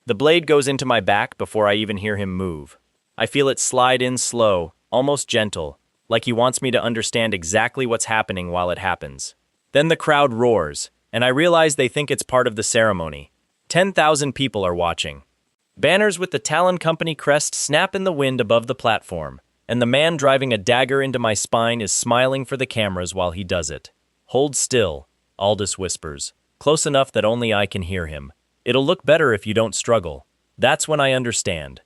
The blade goes into my back before I even hear him move. I feel it slide in slow, almost gentle, like he wants me to understand exactly what's happening while it happens. Then the crowd roars, and I realize they think it's part of the ceremony. 10,000 people are watching. Banners with the Talon Company crest snap in the wind above the platform, and the man driving a dagger into my spine is smiling for the cameras while he does it. "Hold still," Aldous whispers, close enough that only I can hear him. "It'll look better if you don't struggle." That's when I understand.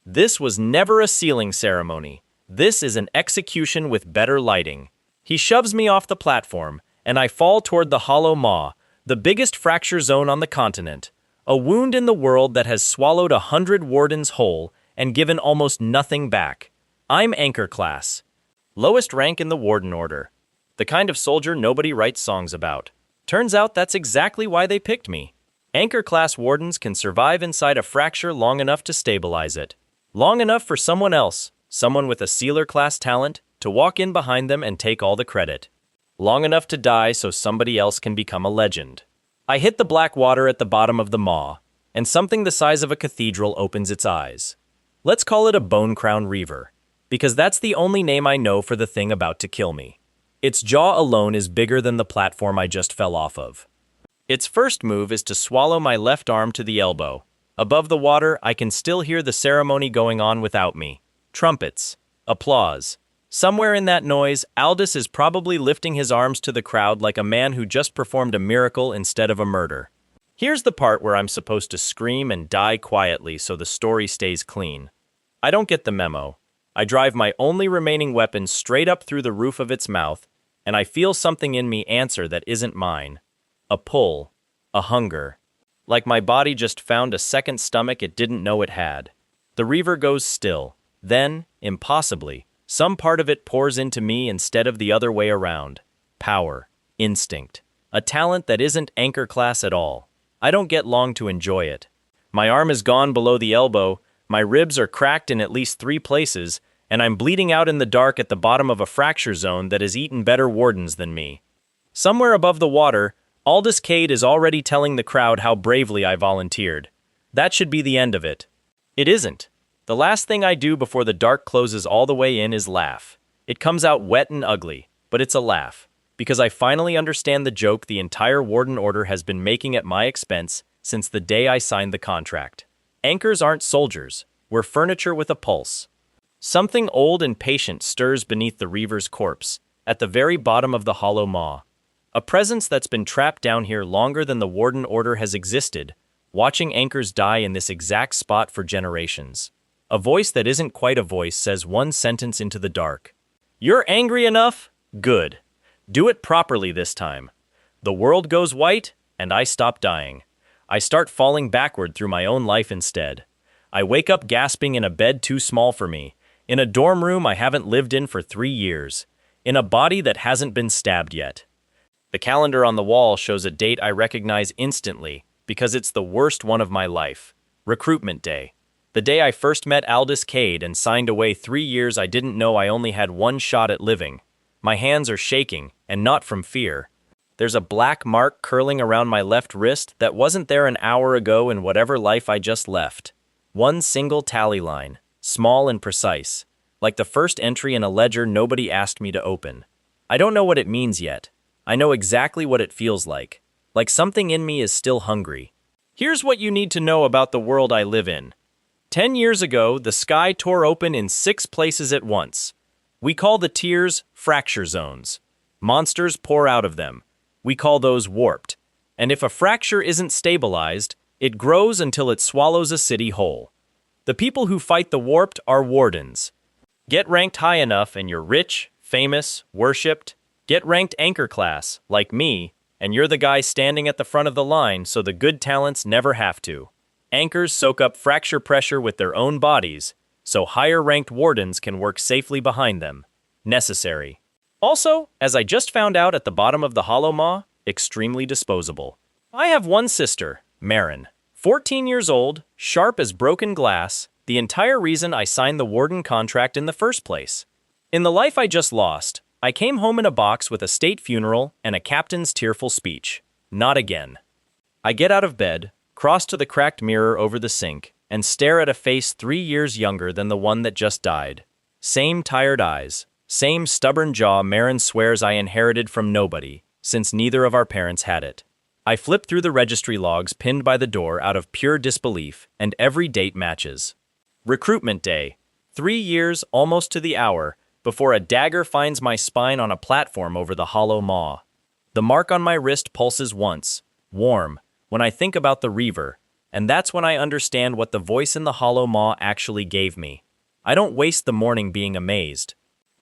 This was never a sealing ceremony. This is an execution with better lighting. He shoves me off the platform, and I fall toward the Hollow Maw, the biggest fracture zone on the continent. A wound in the world that has swallowed 100 wardens whole and given almost nothing back. I'm Anchor Class. Lowest rank in the Warden Order. The kind of soldier nobody writes songs about. Turns out that's exactly why they picked me. Anchor Class Wardens can survive inside a fracture long enough to stabilize it. Long enough for someone else, someone with a Sealer Class talent, to walk in behind them and take all the credit. Long enough to die so somebody else can become a legend. I hit the black water at the bottom of the maw, and something the size of a cathedral opens its eyes. Let's call it a Bone Crown Reaver, because that's the only name I know for the thing about to kill me. Its jaw alone is bigger than the platform I just fell off of. Its first move is to swallow my left arm to the elbow. Above the water, I can still hear the ceremony going on without me. Trumpets. Applause. Somewhere in that noise, Aldous is probably lifting his arms to the crowd like a man who just performed a miracle instead of a murder. Here's the part where I'm supposed to scream and die quietly so the story stays clean. I don't get the memo. I drive my only remaining weapon straight up through the roof of its mouth, and I feel something in me answer that isn't mine. A pull. A hunger. Like my body just found a second stomach it didn't know it had. The Reaver goes still. Then, impossibly, some part of it pours into me instead of the other way around. Power. Instinct. A talent that isn't Anchor Class at all. I don't get long to enjoy it. My arm is gone below the elbow, my ribs are cracked in at least 3 places, and I'm bleeding out in the dark at the bottom of a fracture zone that has eaten better wardens than me. Somewhere above the water, Aldous Kade is already telling the crowd how bravely I volunteered. That should be the end of it. It isn't. The last thing I do before the dark closes all the way in is laugh. It comes out wet and ugly, but it's a laugh, because I finally understand the joke the entire Warden Order has been making at my expense since the day I signed the contract. Anchors aren't soldiers. We're furniture with a pulse. Something old and patient stirs beneath the Reaver's corpse, at the very bottom of the Hollow Maw. A presence that's been trapped down here longer than the Warden Order has existed, watching anchors die in this exact spot for generations. A voice that isn't quite a voice says one sentence into the dark. "You're angry enough? Good. Do it properly this time." The world goes white, and I stop dying. I start falling backward through my own life instead. I wake up gasping in a bed too small for me, in a dorm room I haven't lived in for 3 years, in a body that hasn't been stabbed yet. The calendar on the wall shows a date I recognize instantly, because it's the worst one of my life. Recruitment Day. The day I first met Aldous Kade and signed away 3 years I didn't know I only had one shot at living. My hands are shaking, and not from fear. There's a black mark curling around my left wrist that wasn't there an hour ago in whatever life I just left. One single tally line, small and precise, like the first entry in a ledger nobody asked me to open. I don't know what it means yet. I know exactly what it feels like something in me is still hungry. Here's what you need to know about the world I live in. 10 years ago, the sky tore open in 6 places at once. We call the tiers fracture zones. Monsters pour out of them. We call those warped. And if a fracture isn't stabilized, it grows until it swallows a city whole. The people who fight the warped are wardens. Get ranked high enough and you're rich, famous, worshipped. Get ranked Anchor Class, like me, and you're the guy standing at the front of the line so the good talents never have to. Anchors soak up fracture pressure with their own bodies, so higher-ranked wardens can work safely behind them. Necessary. Also, as I just found out at the bottom of the Hollow Maw, extremely disposable. I have one sister, Marin. 14 years old, sharp as broken glass, the entire reason I signed the Warden contract in the first place. In the life I just lost, I came home in a box with a state funeral and a captain's tearful speech. Not again. I get out of bed, cross to the cracked mirror over the sink, and stare at a face 3 years younger than the one that just died. Same tired eyes, same stubborn jaw Marin swears I inherited from nobody, since neither of our parents had it. I flip through the registry logs pinned by the door out of pure disbelief, and every date matches. Recruitment day. 3 years, almost to the hour, before a dagger finds my spine on a platform over the Hollow Maw. The mark on my wrist pulses once, warm, when I think about the Reaver, and that's when I understand what the voice in the Hollow Maw actually gave me. I don't waste the morning being amazed.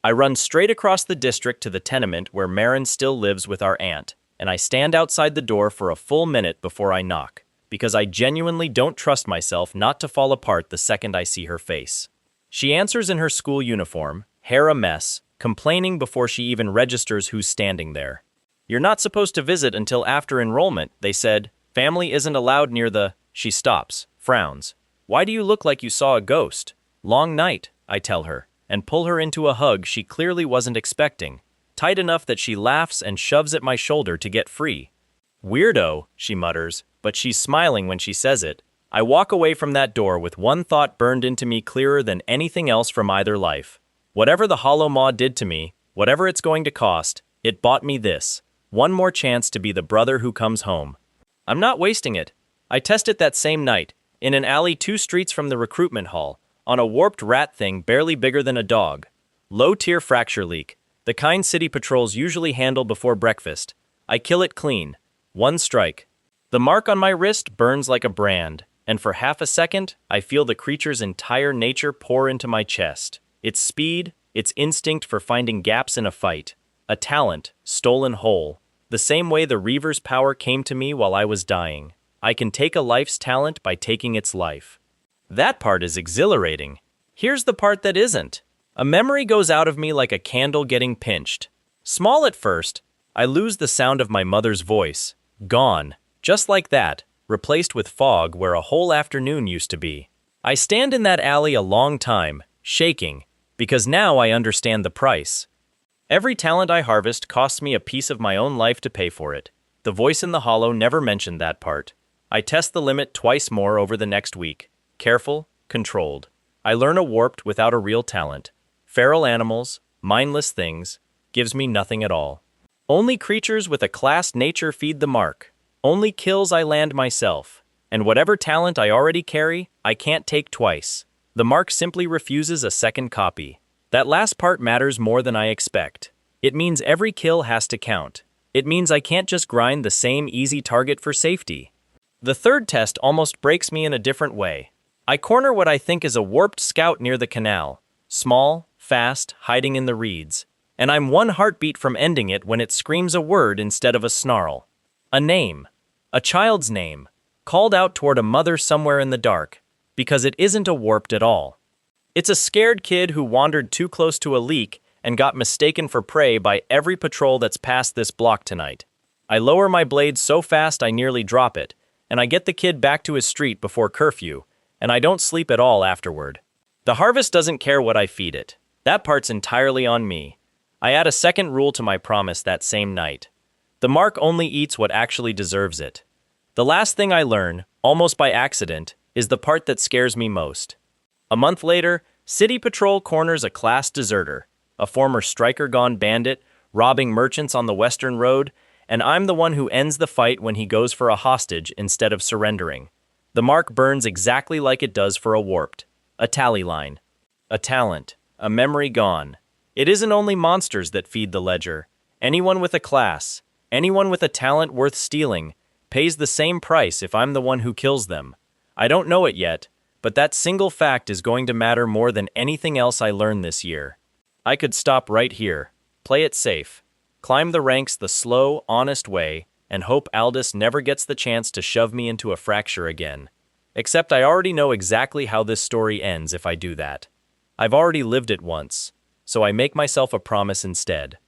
I run straight across the district to the tenement where Marin still lives with our aunt, and I stand outside the door for a full minute before I knock, because I genuinely don't trust myself not to fall apart the second I see her face. She answers in her school uniform, hair a mess, complaining before she even registers who's standing there. You're not supposed to visit until after enrollment, they said. Family isn't allowed near the... She stops, frowns. Why do you look like you saw a ghost? Long night, I tell her, and pull her into a hug she clearly wasn't expecting, tight enough that she laughs and shoves at my shoulder to get free. Weirdo, she mutters, but she's smiling when she says it. I walk away from that door with one thought burned into me clearer than anything else from either life. Whatever the Hollow Maw did to me, whatever it's going to cost, it bought me this. One more chance to be the brother who comes home. I'm not wasting it. I test it that same night, in an alley 2 streets from the recruitment hall, on a warped rat thing barely bigger than a dog. Low-tier fracture leak, the kind city patrols usually handle before breakfast. I kill it clean. 1 strike. The mark on my wrist burns like a brand, and for half a second, I feel the creature's entire nature pour into my chest. Its speed, its instinct for finding gaps in a fight. A talent, stolen whole. The same way the Reaver's power came to me while I was dying. I can take a life's talent by taking its life. That part is exhilarating. Here's the part that isn't. A memory goes out of me like a candle getting pinched. Small at first, I lose the sound of my mother's voice. Gone. Just like that, replaced with fog where a whole afternoon used to be. I stand in that alley a long time, shaking, because now I understand the price. Every talent I harvest costs me a piece of my own life to pay for it. The voice in the hollow never mentioned that part. I test the limit twice more over the next week. Careful, controlled. I learn a warped without a real talent. Feral animals, mindless things, gives me nothing at all. Only creatures with a class nature feed the mark. Only kills I land myself. And whatever talent I already carry, I can't take twice. The mark simply refuses a second copy. That last part matters more than I expect. It means every kill has to count. It means I can't just grind the same easy target for safety. The third test almost breaks me in a different way. I corner what I think is a warped scout near the canal. Small, fast, hiding in the reeds. And I'm 1 heartbeat from ending it when it screams a word instead of a snarl. A name. A child's name. Called out toward a mother somewhere in the dark. Because it isn't a warped at all. It's a scared kid who wandered too close to a leak and got mistaken for prey by every patrol that's passed this block tonight. I lower my blade so fast I nearly drop it, and I get the kid back to his street before curfew, and I don't sleep at all afterward. The harvest doesn't care what I feed it. That part's entirely on me. I add a second rule to my promise that same night. The mark only eats what actually deserves it. The last thing I learn, almost by accident, is the part that scares me most. A month later, City Patrol corners a class deserter, a former striker-gone bandit, robbing merchants on the Western Road, and I'm the one who ends the fight when he goes for a hostage instead of surrendering. The mark burns exactly like it does for a warped. A tally line. A talent. A memory gone. It isn't only monsters that feed the ledger. Anyone with a class, anyone with a talent worth stealing, pays the same price if I'm the one who kills them. I don't know it yet, but that single fact is going to matter more than anything else I learned this year. I could stop right here, play it safe, climb the ranks the slow, honest way, and hope Aldous never gets the chance to shove me into a fracture again. Except I already know exactly how this story ends if I do that. I've already lived it once, so I make myself a promise instead.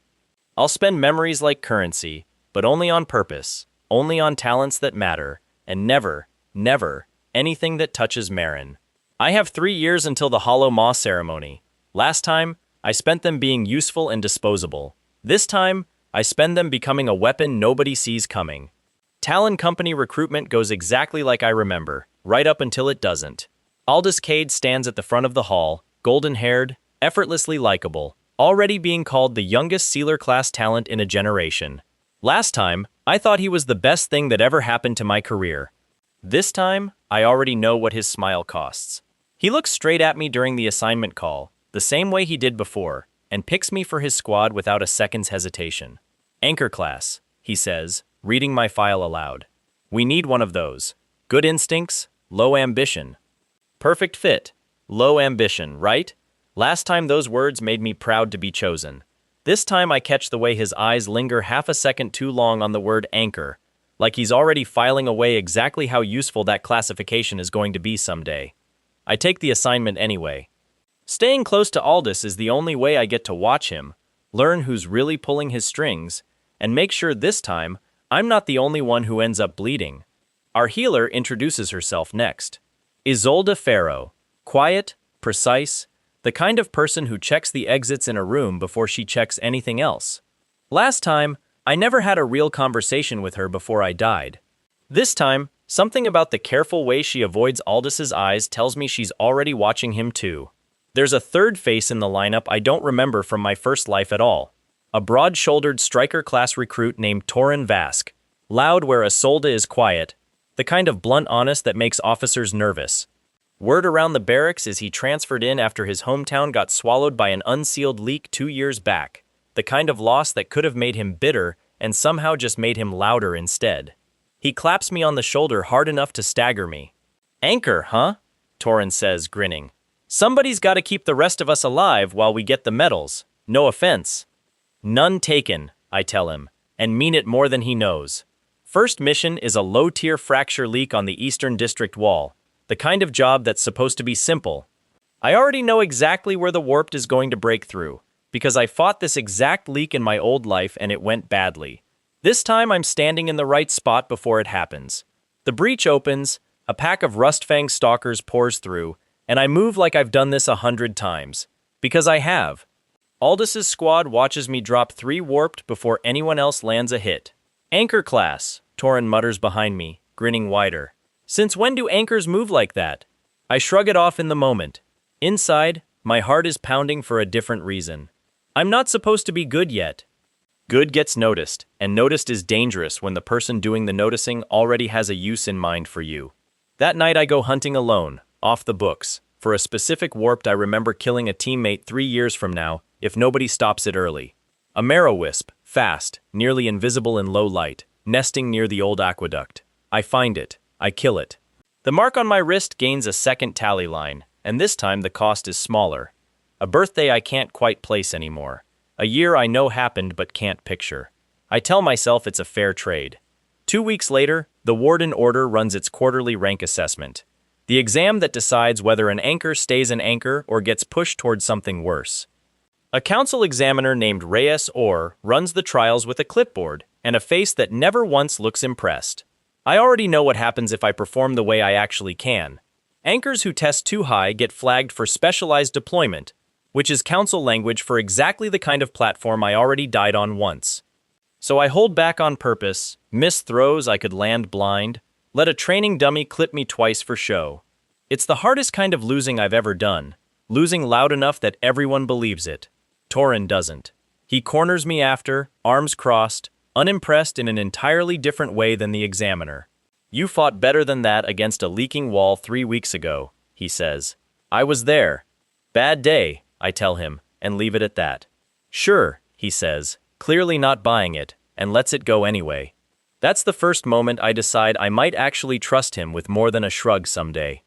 I'll spend memories like currency, but only on purpose, only on talents that matter, and never, never, anything that touches Marin. I have 3 years until the Hollow Maw ceremony. Last time, I spent them being useful and disposable. This time, I spend them becoming a weapon nobody sees coming. Talon Company recruitment goes exactly like I remember, right up until it doesn't. Aldous Kade stands at the front of the hall, golden-haired, effortlessly likable, already being called the youngest Sealer-class talent in a generation. Last time, I thought he was the best thing that ever happened to my career. This time, I already know what his smile costs. He looks straight at me during the assignment call, the same way he did before, and picks me for his squad without a second's hesitation. Anchor class, he says, reading my file aloud. We need one of those. Good instincts, low ambition. Perfect fit. Low ambition, right? Last time those words made me proud to be chosen. This time I catch the way his eyes linger half a second too long on the word anchor, like he's already filing away exactly how useful that classification is going to be someday. I take the assignment anyway. Staying close to Aldous is the only way I get to watch him, learn who's really pulling his strings, and make sure this time I'm not the only one who ends up bleeding. Our healer introduces herself next. Isolde Farrow. Quiet, precise, the kind of person who checks the exits in a room before she checks anything else. Last time, I never had a real conversation with her before I died. This time, something about the careful way she avoids Aldous's eyes tells me she's already watching him too. There's a third face in the lineup I don't remember from my first life at all. A broad-shouldered striker-class recruit named Torin Vask. Loud where Isolde is quiet, the kind of blunt honest that makes officers nervous. Word around the barracks is he transferred in after his hometown got swallowed by an unsealed leak 2 years back, the kind of loss that could have made him bitter and somehow just made him louder instead. He claps me on the shoulder hard enough to stagger me. Anchor, huh? Torin says, grinning. Somebody's got to keep the rest of us alive while we get the medals. No offense. None taken, I tell him, and mean it more than he knows. First mission is a low-tier fracture leak on the Eastern District wall, the kind of job that's supposed to be simple. I already know exactly where the warped is going to break through, because I fought this exact leak in my old life and it went badly. This time I'm standing in the right spot before it happens. The breach opens, a pack of Rustfang stalkers pours through, and I move like I've done this 100 times. Because I have. Aldous's squad watches me drop 3 warped before anyone else lands a hit. Anchor class, Torin mutters behind me, grinning wider. Since when do anchors move like that? I shrug it off in the moment. Inside, my heart is pounding for a different reason. I'm not supposed to be good yet. Good gets noticed, and noticed is dangerous when the person doing the noticing already has a use in mind for you. That night I go hunting alone, off the books, for a specific warped I remember killing a teammate 3 years from now, if nobody stops it early. A marrow-wisp, fast, nearly invisible in low light, nesting near the old aqueduct. I find it. I kill it. The mark on my wrist gains a second tally line, and this time the cost is smaller. A birthday I can't quite place anymore. A year I know happened but can't picture. I tell myself it's a fair trade. 2 weeks later, the Warden Order runs its quarterly rank assessment. The exam that decides whether an anchor stays an anchor or gets pushed towards something worse. A council examiner named Regressor runs the trials with a clipboard and a face that never once looks impressed. I already know what happens if I perform the way I actually can. Anchors who test too high get flagged for specialized deployment, which is council language for exactly the kind of platform I already died on once. So I hold back on purpose, miss throws I could land blind, let a training dummy clip me twice for show. It's the hardest kind of losing I've ever done, losing loud enough that everyone believes it. Torin doesn't. He corners me after, arms crossed, unimpressed in an entirely different way than the examiner. You fought better than that against a leaking wall 3 weeks ago, he says. I was there. Bad day, I tell him, and leave it at that. Sure, he says, clearly not buying it, and lets it go anyway. That's the first moment I decide I might actually trust him with more than a shrug someday.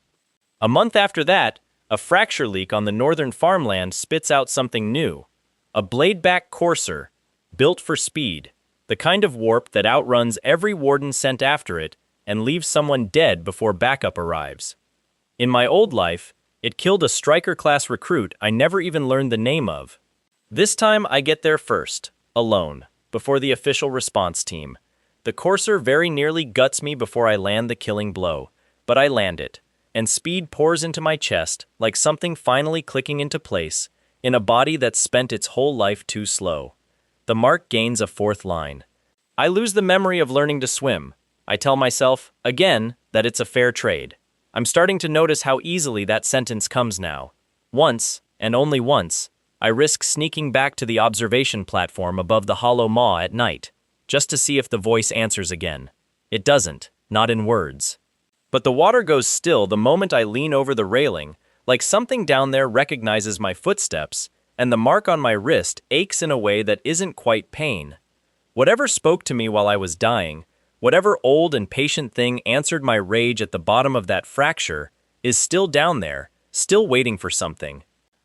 A month after that, a fracture leak on the northern farmland spits out something new. A bladeback courser, built for speed, the kind of warp that outruns every warden sent after it and leaves someone dead before backup arrives. In my old life, it killed a striker-class recruit I never even learned the name of. This time I get there first, alone, before the official response team. The courser very nearly guts me before I land the killing blow, but I land it, and speed pours into my chest like something finally clicking into place in a body that's spent its whole life too slow. The mark gains a 4th line. I lose the memory of learning to swim, I tell myself, again, that it's a fair trade. I'm starting to notice how easily that sentence comes now. Once, and only once, I risk sneaking back to the observation platform above the Hollow Maw at night, just to see if the voice answers again. It doesn't, not in words. But the water goes still the moment I lean over the railing, like something down there recognizes my footsteps, and the mark on my wrist aches in a way that isn't quite pain. Whatever spoke to me while I was dying, whatever old and patient thing answered my rage at the bottom of that fracture, is still down there, still waiting for something.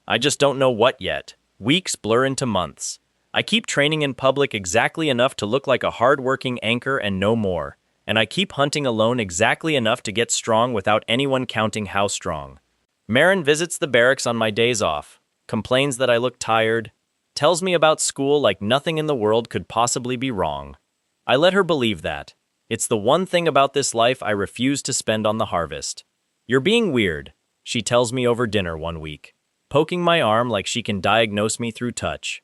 I just don't know what yet. Weeks blur into months. I keep training in public exactly enough to look like a hard-working anchor and no more, and I keep hunting alone exactly enough to get strong without anyone counting how strong. Marin visits the barracks on my days off, complains that I look tired, tells me about school like nothing in the world could possibly be wrong. I let her believe that. It's the one thing about this life I refuse to spend on the harvest. "You're being weird," she tells me over dinner one week, poking my arm like she can diagnose me through touch.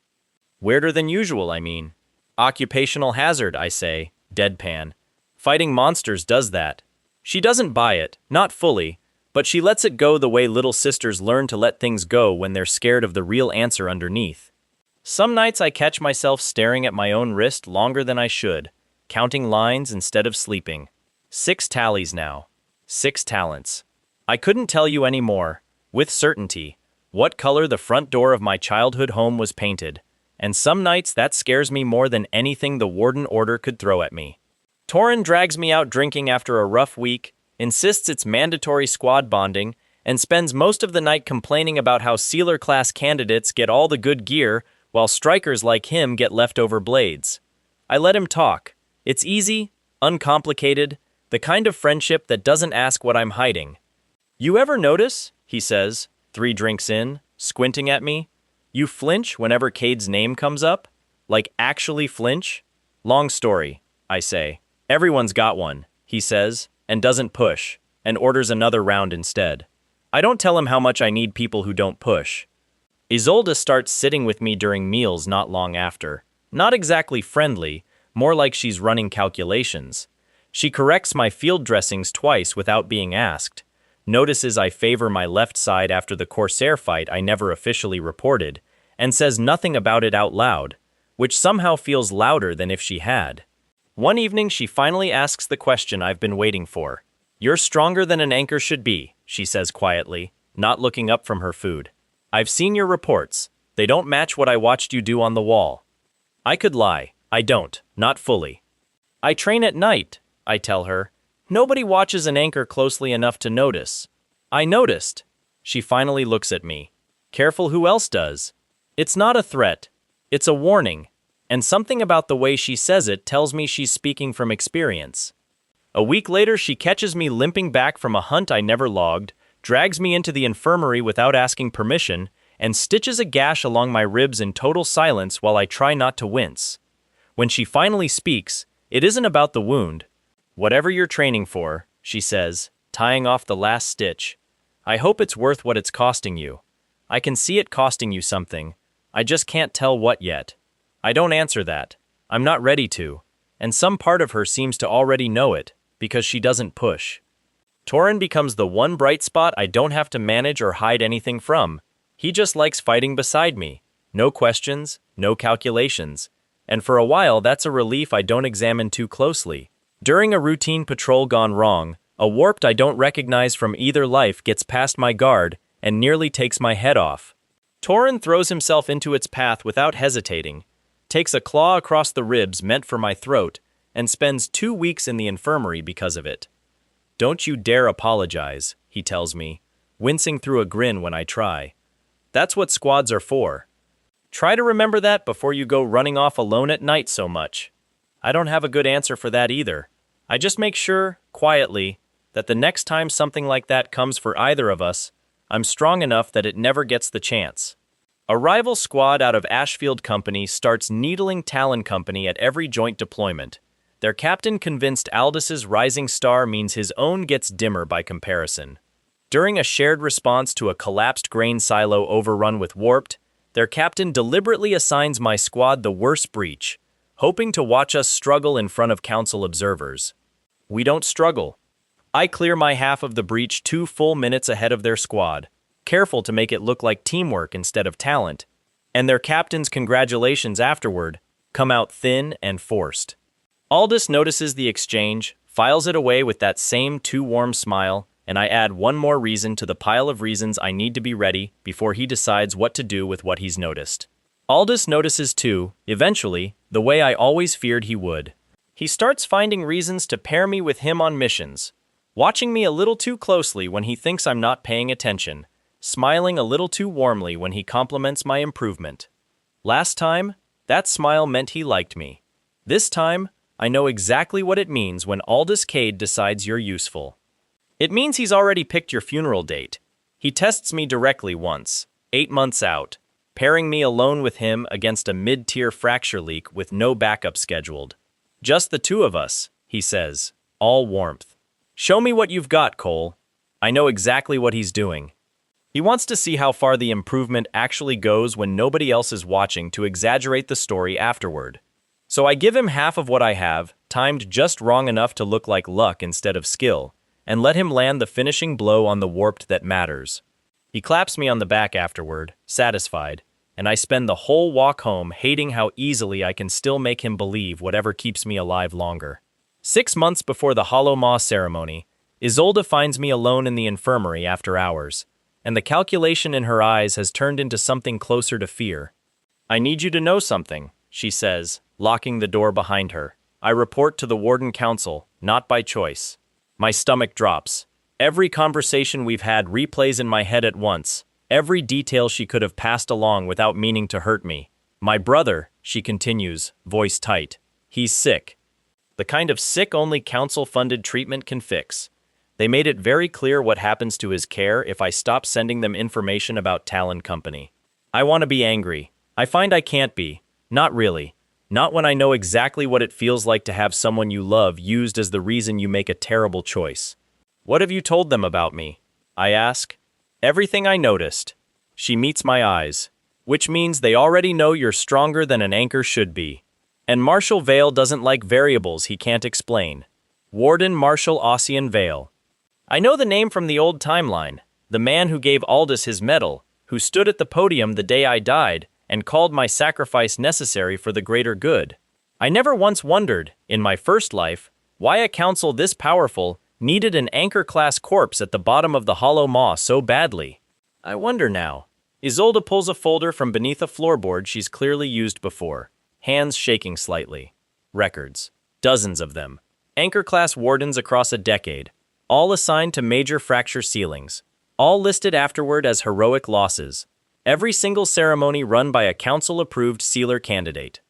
Weirder than usual, I mean. Occupational hazard, I say, deadpan. Fighting monsters does that. She doesn't buy it, not fully, but she lets it go the way little sisters learn to let things go when they're scared of the real answer underneath. Some nights I catch myself staring at my own wrist longer than I should, counting lines instead of sleeping. 6 tallies now. 6 talents. I couldn't tell you any more, with certainty, what color the front door of my childhood home was painted, and some nights that scares me more than anything the warden order could throw at me. Torin drags me out drinking after a rough week, insists it's mandatory squad bonding, and spends most of the night complaining about how Sealer-class candidates get all the good gear, while strikers like him get leftover blades. I let him talk. It's easy, uncomplicated, the kind of friendship that doesn't ask what I'm hiding. "You ever notice," he says, 3 drinks in, squinting at me, "you flinch whenever Cade's name comes up? Like actually flinch?" "Long story," I say. "Everyone's got one," he says, and doesn't push, and orders another round instead. I don't tell him how much I need people who don't push. Isolde starts sitting with me during meals not long after. Not exactly friendly, more like she's running calculations. She corrects my field dressings twice without being asked, notices I favor my left side after the Corsair fight I never officially reported, and says nothing about it out loud, which somehow feels louder than if she had. One evening she finally asks the question I've been waiting for. "You're stronger than an anchor should be," she says quietly, not looking up from her food. "I've seen your reports. They don't match what I watched you do on the wall." I could lie. I don't, not fully. "I train at night," I tell her. "Nobody watches an anchor closely enough to notice." "I noticed." She finally looks at me. "Careful who else does." It's not a threat. It's a warning. And something about the way she says it tells me she's speaking from experience. A week later, she catches me limping back from a hunt I never logged, drags me into the infirmary without asking permission, and stitches a gash along my ribs in total silence while I try not to wince. When she finally speaks, it isn't about the wound. "Whatever you're training for," she says, tying off the last stitch, "I hope it's worth what it's costing you. I can see it costing you something. I just can't tell what yet." I don't answer that. I'm not ready to, and some part of her seems to already know it, because she doesn't push. Torin becomes the one bright spot I don't have to manage or hide anything from. He just likes fighting beside me. No questions, no calculations. And for a while, that's a relief I don't examine too closely. During a routine patrol gone wrong, a warped I don't recognize from either life gets past my guard and nearly takes my head off. Torin throws himself into its path without hesitating, takes a claw across the ribs meant for my throat, and spends 2 weeks in the infirmary because of it. "Don't you dare apologize," he tells me, wincing through a grin when I try. "That's what squads are for. Try to remember that before you go running off alone at night so much." I don't have a good answer for that either. I just make sure, quietly, that the next time something like that comes for either of us, I'm strong enough that it never gets the chance. A rival squad out of Ashfield Company starts needling Talon Company at every joint deployment. Their captain convinced Aldous's rising star means his own gets dimmer by comparison. During a shared response to a collapsed grain silo overrun with warped, their captain deliberately assigns my squad the worst breach, hoping to watch us struggle in front of council observers. We don't struggle. I clear my half of the breach 2 full minutes ahead of their squad, careful to make it look like teamwork instead of talent, and their captain's congratulations afterward come out thin and forced. Aldous notices the exchange, files it away with that same too warm smile, and I add one more reason to the pile of reasons I need to be ready before he decides what to do with what he's noticed. Aldous notices too, eventually, the way I always feared he would. He starts finding reasons to pair me with him on missions, watching me a little too closely when he thinks I'm not paying attention, smiling a little too warmly when he compliments my improvement. Last time, that smile meant he liked me. This time, I know exactly what it means when Aldous Kade decides you're useful. It means he's already picked your funeral date. He tests me directly once, 8 months out, pairing me alone with him against a mid-tier fracture leak with no backup scheduled. Just the two of us, he says, all warmth. Show me what you've got, Cole. I know exactly what he's doing. He wants to see how far the improvement actually goes when nobody else is watching to exaggerate the story afterward. So I give him half of what I have, timed just wrong enough to look like luck instead of skill, and let him land the finishing blow on the warped that matters. He claps me on the back afterward, satisfied, and I spend the whole walk home hating how easily I can still make him believe whatever keeps me alive longer. 6 months before the Hollow Maw ceremony, Isolde finds me alone in the infirmary after hours, and the calculation in her eyes has turned into something closer to fear. I need you to know something, she says, locking the door behind her. I report to the Warden Council, not by choice. My stomach drops. Every conversation we've had replays in my head at once, every detail she could have passed along without meaning to hurt me. My brother, she continues, voice tight. He's sick. The kind of sick only council-funded treatment can fix. They made it very clear what happens to his care if I stop sending them information about Talon Company. I want to be angry. I find I can't be. Not really. Not when I know exactly what it feels like to have someone you love used as the reason you make a terrible choice. What have you told them about me? I ask. Everything I noticed. She meets my eyes, which means they already know you're stronger than an anchor should be. And Marshal Vale doesn't like variables he can't explain. Warden Marshal Ossian Vale. I know the name from the old timeline, the man who gave Aldous his medal, who stood at the podium the day I died, and called my sacrifice necessary for the greater good. I never once wondered, in my first life, why a council this powerful needed an anchor-class corpse at the bottom of the Hollow Maw so badly. I wonder now. Isolde pulls a folder from beneath a floorboard she's clearly used before, hands shaking slightly. Records. Dozens of them. Anchor-class wardens across a decade, all assigned to major fracture sealings, all listed afterward as heroic losses. Every single ceremony run by a council-approved sealer candidate.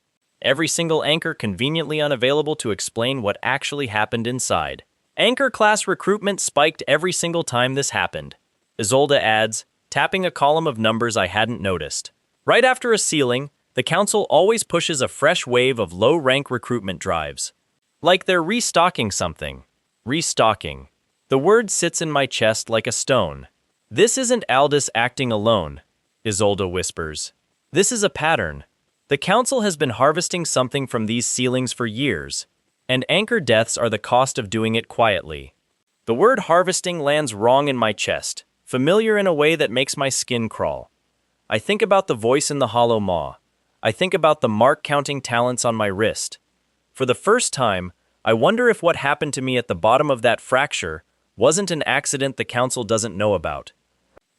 Every single anchor conveniently unavailable to explain what actually happened inside. Anchor-class recruitment spiked every single time this happened. Isolde adds, tapping a column of numbers I hadn't noticed. Right after a sealing, the council always pushes a fresh wave of low-rank recruitment drives. Like they're restocking something. Restocking. The word sits in my chest like a stone. This isn't Aldous acting alone, Isolde whispers. This is a pattern. The council has been harvesting something from these sealings for years, and anchor deaths are the cost of doing it quietly. The word harvesting lands wrong in my chest, familiar in a way that makes my skin crawl. I think about the voice in the Hollow Maw. I think about the mark-counting talents on my wrist. For the first time, I wonder if what happened to me at the bottom of that fracture wasn't an accident the council doesn't know about.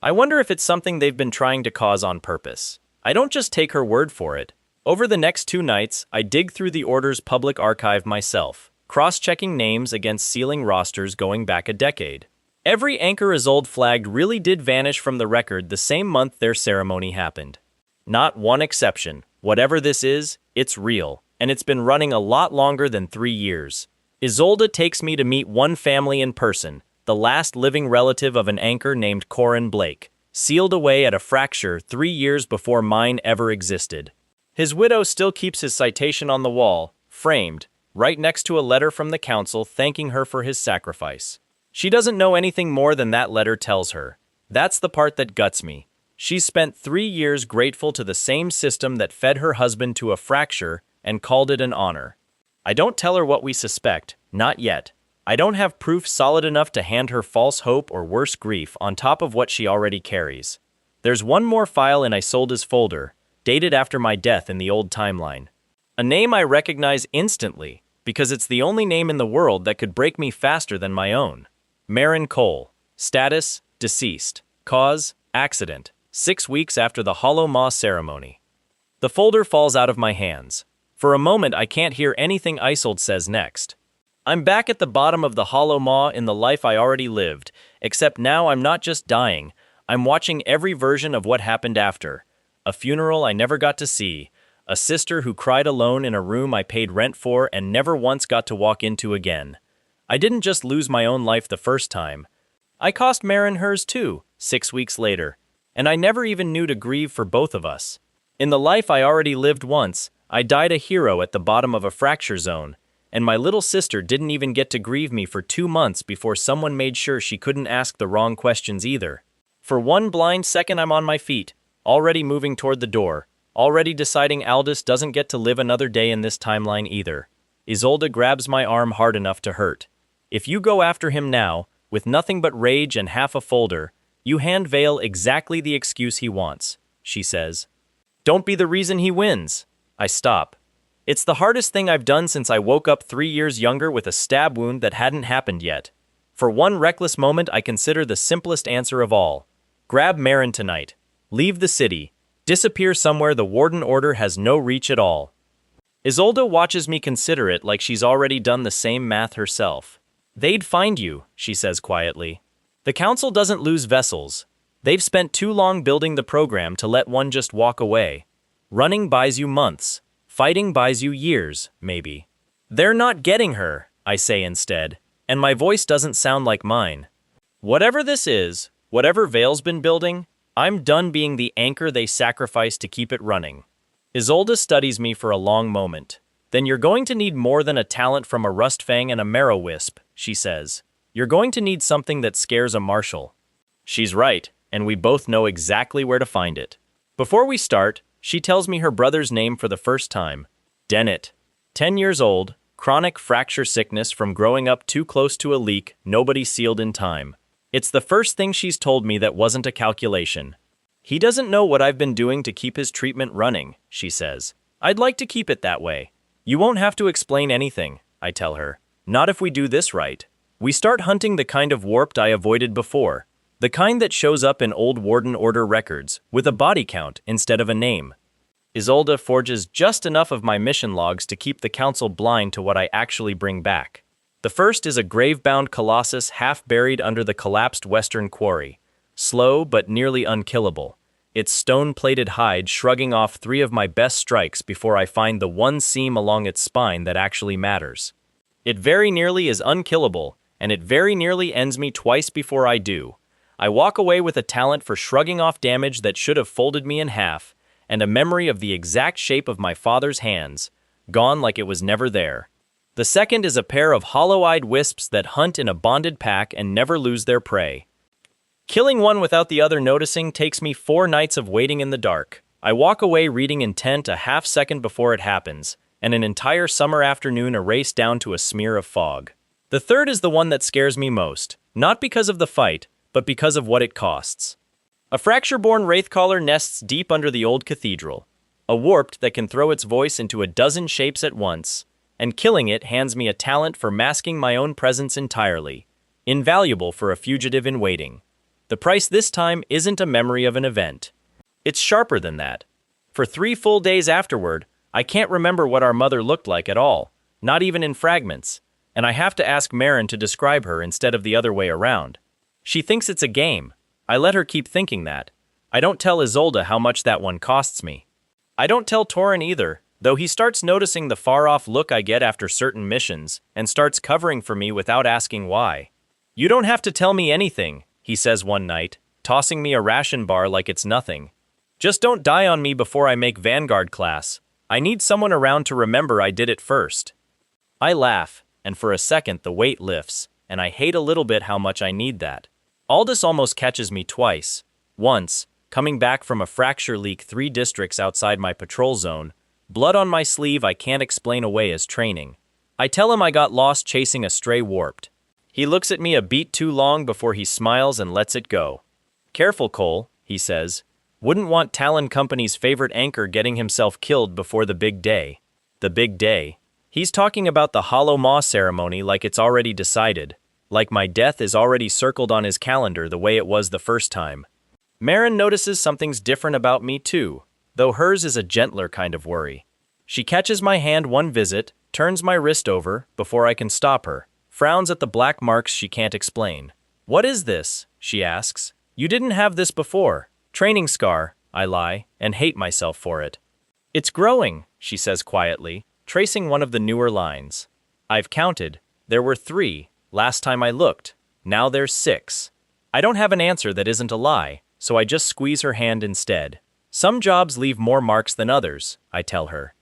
I wonder if it's something they've been trying to cause on purpose. I don't just take her word for it. Over the next 2 nights, I dig through the Order's public archive myself, cross-checking names against sealing rosters going back a decade. Every anchor Isolde flagged really did vanish from the record the same month their ceremony happened. Not one exception. Whatever this is, it's real, and it's been running a lot longer than 3 years. Isolde takes me to meet one family in person, the last living relative of an anchor named Corin Blake, sealed away at a fracture 3 years before mine ever existed. His widow still keeps his citation on the wall, framed, right next to a letter from the council thanking her for his sacrifice. She doesn't know anything more than that letter tells her. That's the part that guts me. She's spent 3 years grateful to the same system that fed her husband to a fracture and called it an honor. I don't tell her what we suspect, not yet. I don't have proof solid enough to hand her false hope or worse grief on top of what she already carries. There's one more file in Isolde's folder, dated after my death in the old timeline. A name I recognize instantly, because it's the only name in the world that could break me faster than my own. Marin Cole. Status: deceased. Cause: accident. 6 weeks after the Hollow Maw ceremony. The folder falls out of my hands. For a moment I can't hear anything Isolde says next. I'm back at the bottom of the Hollow Maw in the life I already lived, except now I'm not just dying, I'm watching every version of what happened after. A funeral I never got to see, a sister who cried alone in a room I paid rent for and never once got to walk into again. I didn't just lose my own life the first time. I cost Marin hers too, 6 weeks later, and I never even knew to grieve for both of us. In the life I already lived once, I died a hero at the bottom of a fracture zone, and my little sister didn't even get to grieve me for 2 months before someone made sure she couldn't ask the wrong questions either. For one blind second I'm on my feet, already moving toward the door, already deciding Aldous doesn't get to live another day in this timeline either. Isolde grabs my arm hard enough to hurt. If you go after him now, with nothing but rage and half a folder, you hand Vale exactly the excuse he wants, she says. Don't be the reason he wins. I stop. It's the hardest thing I've done since I woke up 3 years younger with a stab wound that hadn't happened yet. For one reckless moment I consider the simplest answer of all. Grab Marin tonight. Leave the city. Disappear somewhere the Warden Order has no reach at all. Isolde watches me consider it like she's already done the same math herself. They'd find you, she says quietly. The Council doesn't lose vessels. They've spent too long building the program to let one just walk away. Running buys you months. Fighting buys you years, maybe. They're not getting her, I say instead, and my voice doesn't sound like mine. Whatever this is, whatever Vale's been building, I'm done being the anchor they sacrificed to keep it running. Isolde studies me for a long moment. Then you're going to need more than a talent from a Rustfang and a Marrow-Wisp, she says. You're going to need something that scares a marshal. She's right, and we both know exactly where to find it. Before we start, she tells me her brother's name for the first time. Dennett. 10 years old, chronic fracture sickness from growing up too close to a leak nobody sealed in time. It's the first thing she's told me that wasn't a calculation. He doesn't know what I've been doing to keep his treatment running, she says. I'd like to keep it that way. You won't have to explain anything, I tell her. Not if we do this right. We start hunting the kind of warped I avoided before. The kind that shows up in old Warden Order records, with a body count instead of a name. Isolde forges just enough of my mission logs to keep the Council blind to what I actually bring back. The first is a grave-bound colossus half buried under the collapsed western quarry. Slow but nearly unkillable. Its stone-plated hide shrugging off 3 of my best strikes before I find the one seam along its spine that actually matters. It very nearly is unkillable, and it very nearly ends me twice before I do. I walk away with a talent for shrugging off damage that should have folded me in half, and a memory of the exact shape of my father's hands, gone like it was never there. The second is a pair of hollow-eyed wisps that hunt in a bonded pack and never lose their prey. Killing one without the other noticing takes me 4 nights of waiting in the dark. I walk away reading intent a half second before it happens, and an entire summer afternoon erased down to a smear of fog. The third is the one that scares me most, not because of the fight, but because of what it costs. A fracture-born wraithcaller nests deep under the old cathedral, a warped that can throw its voice into a dozen shapes at once, and killing it hands me a talent for masking my own presence entirely, invaluable for a fugitive in waiting. The price this time isn't a memory of an event. It's sharper than that. For 3 full days afterward, I can't remember what our mother looked like at all, not even in fragments, and I have to ask Marin to describe her instead of the other way around. She thinks it's a game. I let her keep thinking that. I don't tell Isolde how much that one costs me. I don't tell Torin either, though he starts noticing the far-off look I get after certain missions, and starts covering for me without asking why. You don't have to tell me anything, he says one night, tossing me a ration bar like it's nothing. Just don't die on me before I make Vanguard class. I need someone around to remember I did it first. I laugh, and for a second the weight lifts, and I hate a little bit how much I need that. Aldous almost catches me twice. Once, coming back from a fracture leak 3 districts outside my patrol zone, blood on my sleeve I can't explain away as training. I tell him I got lost chasing a stray warped, He looks at me a beat too long before he smiles and lets it go. "Careful, Cole," he says. "Wouldn't want Talon Company's favorite anchor getting himself killed before the big day." The big day. He's talking about the Hollow Maw ceremony like it's already decided, like my death is already circled on his calendar the way it was the first time. Marin notices something's different about me too, though hers is a gentler kind of worry. She catches my hand one visit, turns my wrist over before I can stop her, frowns at the black marks she can't explain. "What is this?" she asks. "You didn't have this before." "Training scar," I lie, and hate myself for it. "It's growing," she says quietly, tracing one of the newer lines. "I've counted. There were 3, last time I looked. Now there's 6. I don't have an answer that isn't a lie, so I just squeeze her hand instead. "Some jobs leave more marks than others," I tell her.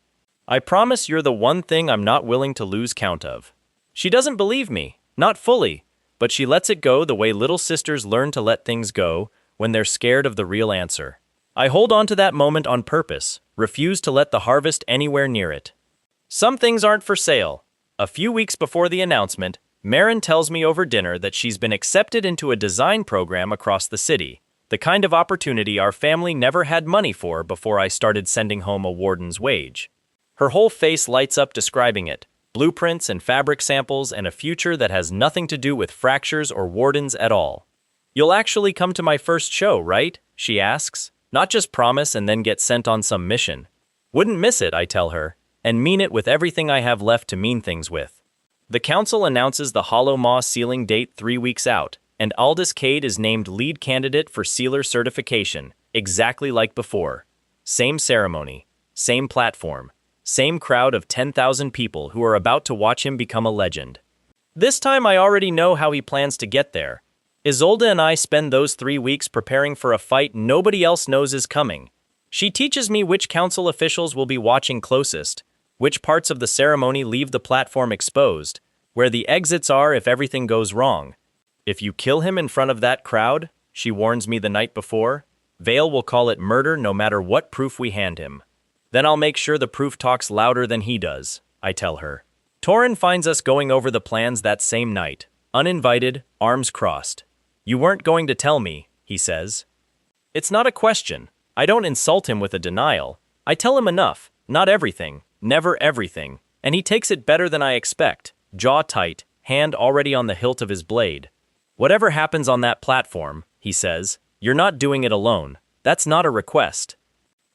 "I promise you're the one thing I'm not willing to lose count of." She doesn't believe me, not fully, but she lets it go the way little sisters learn to let things go when they're scared of the real answer. I hold on to that moment on purpose, refuse to let the harvest anywhere near it. Some things aren't for sale. A few weeks before the announcement, Marin tells me over dinner that she's been accepted into a design program across the city, the kind of opportunity our family never had money for before I started sending home a warden's wage. Her whole face lights up describing it, blueprints and fabric samples and a future that has nothing to do with fractures or wardens at all. "You'll actually come to my first show, right?" she asks. "Not just promise and then get sent on some mission." "Wouldn't miss it," I tell her, and mean it with everything I have left to mean things with. The council announces the Hollow Maw sealing date 3 weeks out, and Aldous Kade is named lead candidate for sealer certification, exactly like before. Same ceremony, same platform, same crowd of 10,000 people who are about to watch him become a legend. This time I already know how he plans to get there. Isolde and I spend those 3 weeks preparing for a fight nobody else knows is coming. She teaches me which council officials will be watching closest, which parts of the ceremony leave the platform exposed, where the exits are if everything goes wrong. "If you kill him in front of that crowd," she warns me the night before, "Vale will call it murder no matter what proof we hand him. Then I'll make sure the proof talks louder than he does," I tell her. Torin finds us going over the plans that same night, uninvited, arms crossed. "You weren't going to tell me," he says. It's not a question. I don't insult him with a denial. I tell him enough, not everything, never everything, and he takes it better than I expect, jaw tight, hand already on the hilt of his blade. "Whatever happens on that platform," he says, "you're not doing it alone. That's not a request."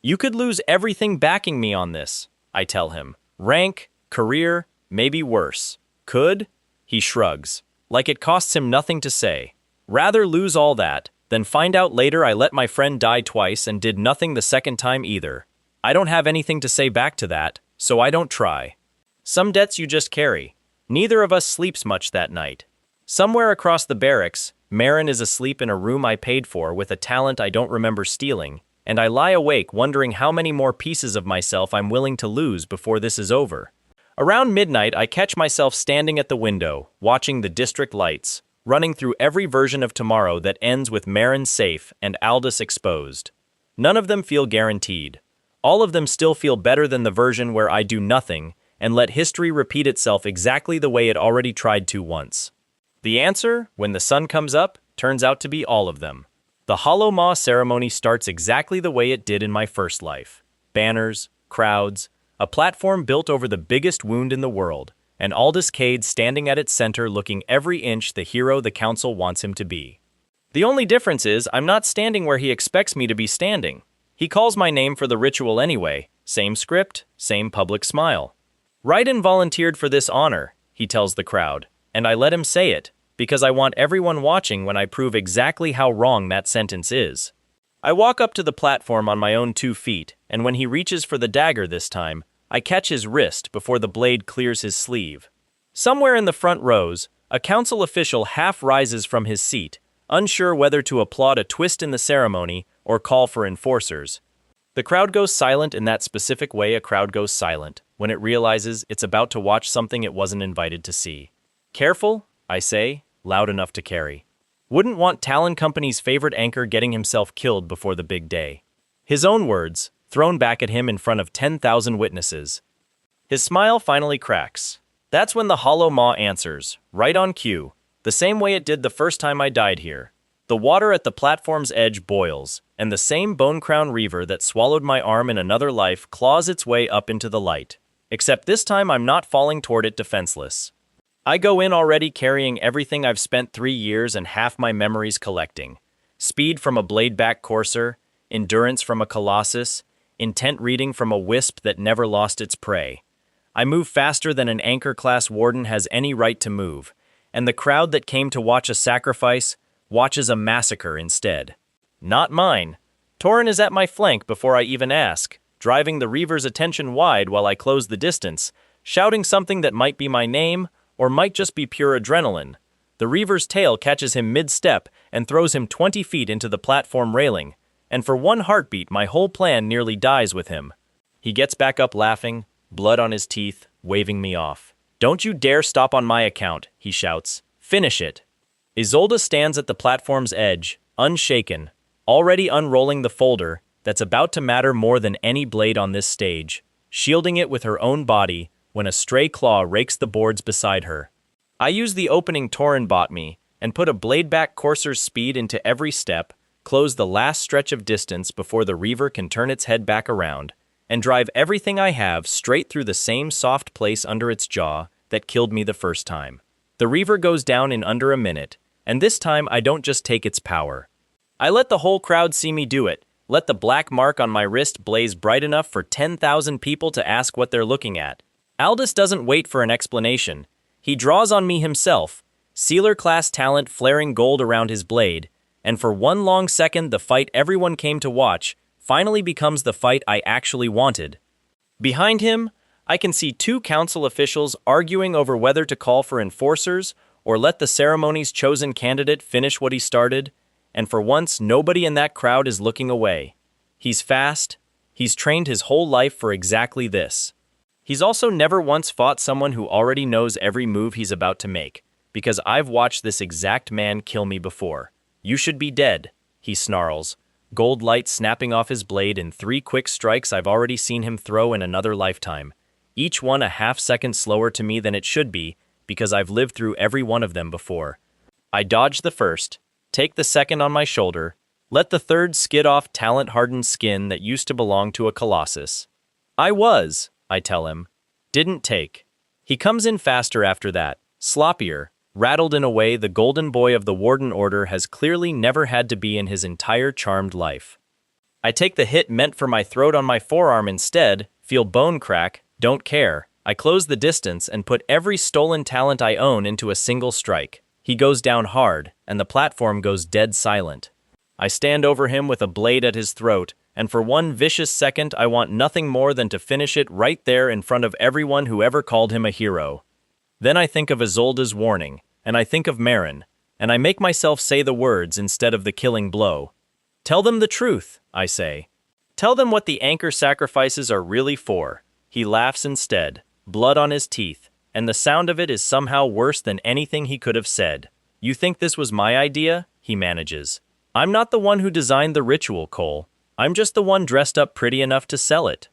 "You could lose everything backing me on this," I tell him. "Rank, career, maybe worse." "Could?" He shrugs, like it costs him nothing to say. "Rather lose all that, than find out later I let my friend die twice and did nothing the second time either. I don't have anything to say back to that, so I don't try. Some debts you just carry. Neither of us sleeps much that night. Somewhere across the barracks, Marin is asleep in a room I paid for with a talent I don't remember stealing, and I lie awake wondering how many more pieces of myself I'm willing to lose before this is over. Around midnight, I catch myself standing at the window, watching the district lights, running through every version of tomorrow that ends with Marin safe and Aldous exposed. None of them feel guaranteed. All of them still feel better than the version where I do nothing and let history repeat itself exactly the way it already tried to once. The answer, when the sun comes up, turns out to be all of them. The Hollow Maw ceremony starts exactly the way it did in my first life. Banners, crowds, a platform built over the biggest wound in the world, and Aldous Kade standing at its center looking every inch the hero the council wants him to be. The only difference is I'm not standing where he expects me to be standing. He calls my name for the ritual anyway, same script, same public smile. "Rhydan volunteered for this honor," he tells the crowd, and I let him say it, because I want everyone watching when I prove exactly how wrong that sentence is. I walk up to the platform on my own 2 feet, and when he reaches for the dagger this time, I catch his wrist before the blade clears his sleeve. Somewhere in the front rows, a council official half rises from his seat, unsure whether to applaud a twist in the ceremony or call for enforcers. The crowd goes silent in that specific way a crowd goes silent when it realizes it's about to watch something it wasn't invited to see. "Careful," I say, loud enough to carry. Wouldn't want Talon Company's favorite anchor getting himself killed before the big day. His own words, thrown back at him in front of 10,000 witnesses. His smile finally cracks. That's when the Hollow Maw answers, right on cue. the same way it did the first time I died here. The water at the platform's edge boils, and the same bone-crowned reaver that swallowed my arm in another life claws its way up into the light. Except this time I'm not falling toward it defenseless. I go in already carrying everything I've spent 3 years and half my memories collecting. Speed from a bladeback courser, endurance from a colossus, intent reading from a wisp that never lost its prey. I move faster than an anchor-class warden has any right to move, and the crowd that came to watch a sacrifice watches a massacre instead. Not mine. Torin is at my flank before I even ask, driving the Reaver's attention wide while I close the distance, shouting something that might be my name or might just be pure adrenaline. The Reaver's tail catches him mid-step and throws him 20 feet into the platform railing, and for one heartbeat my whole plan nearly dies with him. He gets back up laughing, blood on his teeth, waving me off. "Don't you dare stop on my account," he shouts. "Finish it." Isolde stands at the platform's edge, unshaken, already unrolling the folder that's about to matter more than any blade on this stage, shielding it with her own body when a stray claw rakes the boards beside her. I use the opening Torin bought me and put a bladeback courser's speed into every step, close the last stretch of distance before the Reaver can turn its head back around, and drive everything I have straight through the same soft place under its jaw that killed me the first time. The Reaver goes down in under a minute, and this time I don't just take its power. I let the whole crowd see me do it, let the black mark on my wrist blaze bright enough for 10,000 people to ask what they're looking at. Aldous doesn't wait for an explanation. He draws on me himself, Sealer-class talent flaring gold around his blade, and for one long second the fight everyone came to watch finally becomes the fight I actually wanted. Behind him, I can see 2 council officials arguing over whether to call for enforcers or let the ceremony's chosen candidate finish what he started, and for once nobody in that crowd is looking away. He's fast. He's trained his whole life for exactly this. He's also never once fought someone who already knows every move he's about to make, because I've watched this exact man kill me before. "You should be dead," he snarls, gold light snapping off his blade in 3 quick strikes I've already seen him throw in another lifetime, each one a half-second slower to me than it should be, because I've lived through every one of them before. I dodge the first, take the second on my shoulder, let the third skid off talent-hardened skin that used to belong to a colossus. I tell him. Didn't take. He comes in faster after that, sloppier, rattled in a way the golden boy of the Warden Order has clearly never had to be in his entire charmed life. I take the hit meant for my throat on my forearm instead, feel bone crack, don't care. I close the distance and put every stolen talent I own into a single strike. He goes down hard, and the platform goes dead silent. I stand over him with a blade at his throat, and for one vicious second I want nothing more than to finish it right there in front of everyone who ever called him a hero. Then I think of Isolde's warning, and I think of Marin, and I make myself say the words instead of the killing blow. "Tell them the truth," I say. "Tell them what the anchor sacrifices are really for." He laughs instead, blood on his teeth, and the sound of it is somehow worse than anything he could have said. "You think this was my idea?" he manages. "I'm not the one who designed the ritual, Cole. I'm just the one dressed up pretty enough to sell it."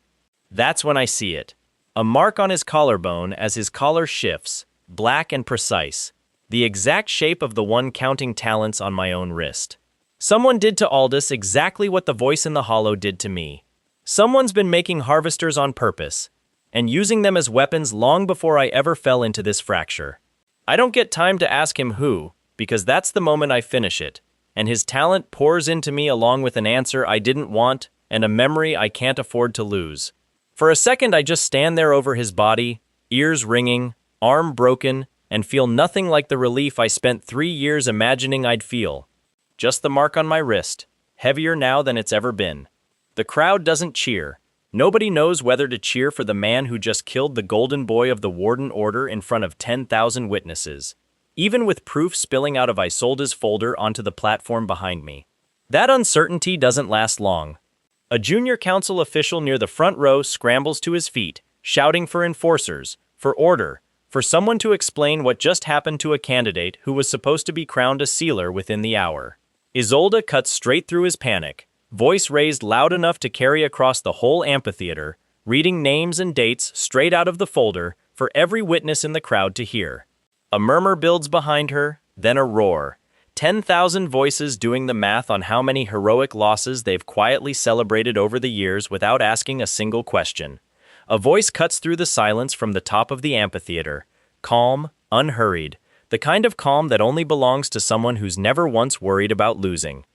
That's when I see it. A mark on his collarbone as his collar shifts, black and precise, the exact shape of the one counting talents on my own wrist. Someone did to Aldous exactly what the voice in the hollow did to me. Someone's been making harvesters on purpose, and using them as weapons long before I ever fell into this fracture. I don't get time to ask him who, because that's the moment I finish it, and his talent pours into me along with an answer I didn't want and a memory I can't afford to lose. For a second I just stand there over his body, ears ringing, arm broken, and feel nothing like the relief I spent 3 years imagining I'd feel. Just the mark on my wrist, heavier now than it's ever been. The crowd doesn't cheer. Nobody knows whether to cheer for the man who just killed the golden boy of the Warden Order in front of 10,000 witnesses, even with proof spilling out of Isolde's folder onto the platform behind me. That uncertainty doesn't last long. A junior council official near the front row scrambles to his feet, shouting for enforcers, for order, for someone to explain what just happened to a candidate who was supposed to be crowned a sealer within the hour. Isolde cuts straight through his panic, voice raised loud enough to carry across the whole amphitheater, reading names and dates straight out of the folder for every witness in the crowd to hear. A murmur builds behind her, then a roar. 10,000 voices doing the math on how many heroic losses they've quietly celebrated over the years without asking a single question. A voice cuts through the silence from the top of the amphitheater, calm, unhurried, the kind of calm that only belongs to someone who's never once worried about losing.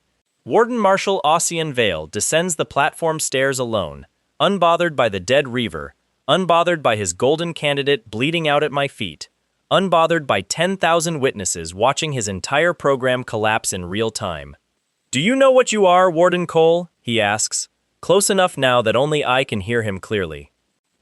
Warden Marshal Ossian Vale descends the platform stairs alone, unbothered by the dead Reaver, unbothered by his golden candidate bleeding out at my feet, unbothered by 10,000 witnesses watching his entire program collapse in real time. "Do you know what you are, Warden Cole?" he asks, close enough now that only I can hear him clearly.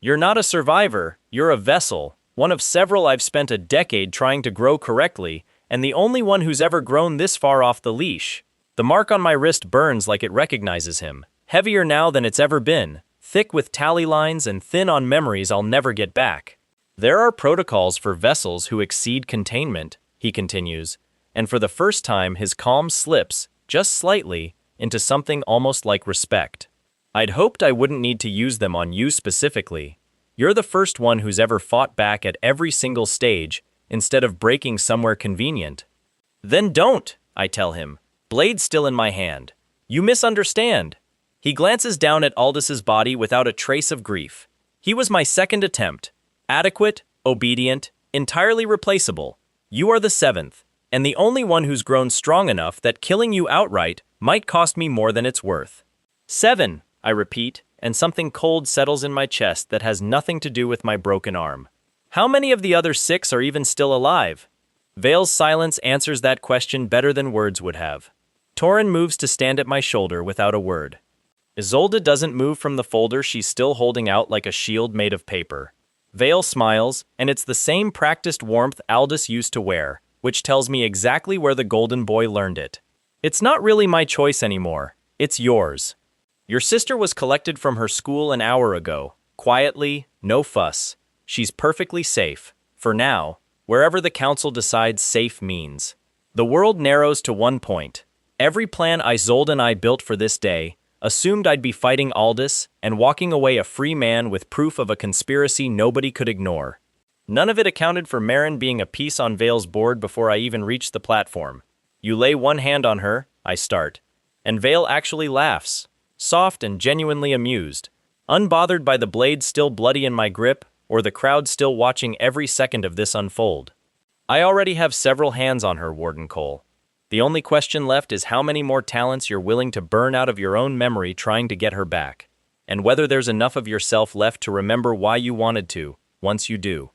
"You're not a survivor, you're a vessel, one of several I've spent a decade trying to grow correctly, and the only one who's ever grown this far off the leash." The mark on my wrist burns like it recognizes him, heavier now than it's ever been, thick with tally lines and thin on memories I'll never get back. "There are protocols for vessels who exceed containment," he continues, and for the first time his calm slips, just slightly, into something almost like respect. "I'd hoped I wouldn't need to use them on you specifically. You're the first one who's ever fought back at every single stage, instead of breaking somewhere convenient." "Then don't," I tell him, blade still in my hand. "You misunderstand." He glances down at Aldous's body without a trace of grief. "He was my second attempt. Adequate, obedient, entirely replaceable. You are the seventh, and the only one who's grown strong enough that killing you outright might cost me more than it's worth." "7, I repeat, and something cold settles in my chest that has nothing to do with my broken arm. "How many of the other 6 are even still alive?" Vale's silence answers that question better than words would have. Torin moves to stand at my shoulder without a word. Isolde doesn't move from the folder she's still holding out like a shield made of paper. Vale smiles, and it's the same practiced warmth Aldous used to wear, which tells me exactly where the golden boy learned it. "It's not really my choice anymore. It's yours. Your sister was collected from her school an hour ago. Quietly, no fuss. She's perfectly safe. For now, wherever the council decides safe means." The world narrows to one point. Every plan Isolde and I built for this day assumed I'd be fighting Aldous and walking away a free man with proof of a conspiracy nobody could ignore. None of it accounted for Marin being a piece on Vale's board before I even reached the platform. "You lay one hand on her," I start, and Vale actually laughs, soft and genuinely amused, unbothered by the blade still bloody in my grip or the crowd still watching every second of this unfold. "I already have several hands on her, Warden Cole. The only question left is how many more talents you're willing to burn out of your own memory trying to get her back, and whether there's enough of yourself left to remember why you wanted to, once you do."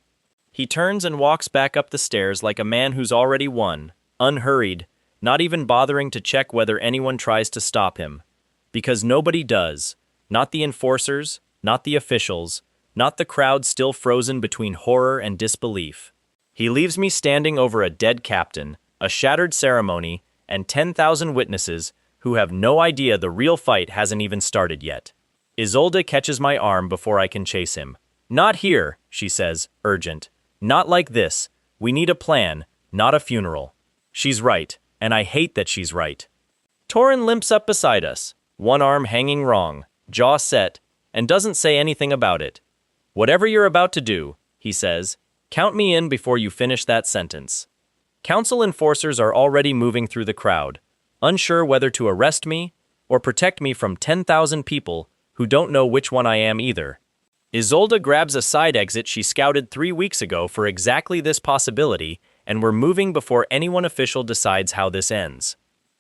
He turns and walks back up the stairs like a man who's already won, unhurried, not even bothering to check whether anyone tries to stop him. Because nobody does. Not the enforcers, not the officials, not the crowd still frozen between horror and disbelief. He leaves me standing over a dead captain, a shattered ceremony, and 10,000 witnesses who have no idea the real fight hasn't even started yet. Isolde catches my arm before I can chase him. "Not here," she says, urgent. "Not like this. We need a plan, not a funeral." She's right, and I hate that she's right. Torin limps up beside us, one arm hanging wrong, jaw set, and doesn't say anything about it. "Whatever you're about to do," he says, "count me in before you finish that sentence." Council enforcers are already moving through the crowd, unsure whether to arrest me or protect me from 10,000 people who don't know which one I am either. Isolde grabs a side exit she scouted 3 weeks ago for exactly this possibility, and we're moving before anyone official decides how this ends.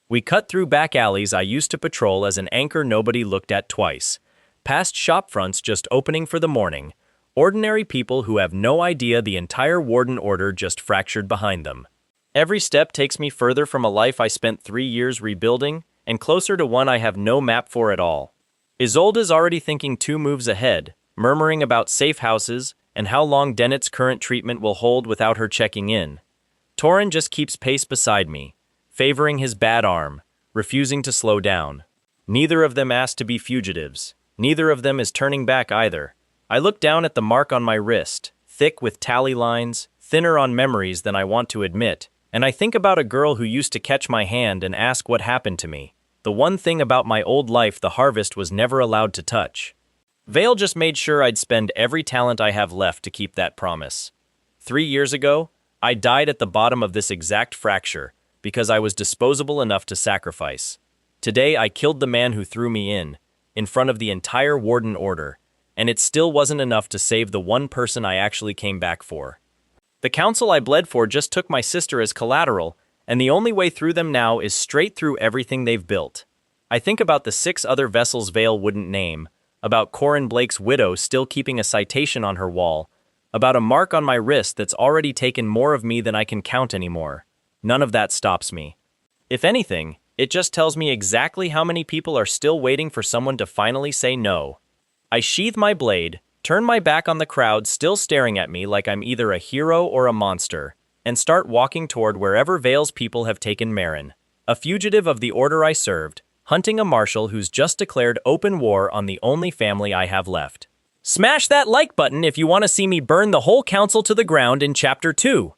We cut through back alleys I used to patrol as an anchor nobody looked at twice, past shop fronts just opening for the morning, ordinary people who have no idea the entire Warden Order just fractured behind them. Every step takes me further from a life I spent 3 years rebuilding, and closer to one I have no map for at all. Isolde's already thinking 2 moves ahead, murmuring about safe houses and how long Dennett's current treatment will hold without her checking in. Torin just keeps pace beside me, favoring his bad arm, refusing to slow down. Neither of them asked to be fugitives. Neither of them is turning back either. I look down at the mark on my wrist, thick with tally lines, thinner on memories than I want to admit, and I think about a girl who used to catch my hand and ask what happened to me. The one thing about my old life the harvest was never allowed to touch. Vale just made sure I'd spend every talent I have left to keep that promise. 3 years ago, I died at the bottom of this exact fracture because I was disposable enough to sacrifice. Today I killed the man who threw me in front of the entire Warden Order, and it still wasn't enough to save the one person I actually came back for. The council I bled for just took my sister as collateral, and the only way through them now is straight through everything they've built. I think about the 6 other vessels Vale wouldn't name, about Corin Blake's widow still keeping a citation on her wall, about a mark on my wrist that's already taken more of me than I can count anymore. None of that stops me. If anything, it just tells me exactly how many people are still waiting for someone to finally say no. I sheath my blade, turn my back on the crowd still staring at me like I'm either a hero or a monster, and start walking toward wherever Vale's people have taken Marin, a fugitive of the order I served, hunting a marshal who's just declared open war on the only family I have left. Smash that like button if you want to see me burn the whole council to the ground in Chapter 2.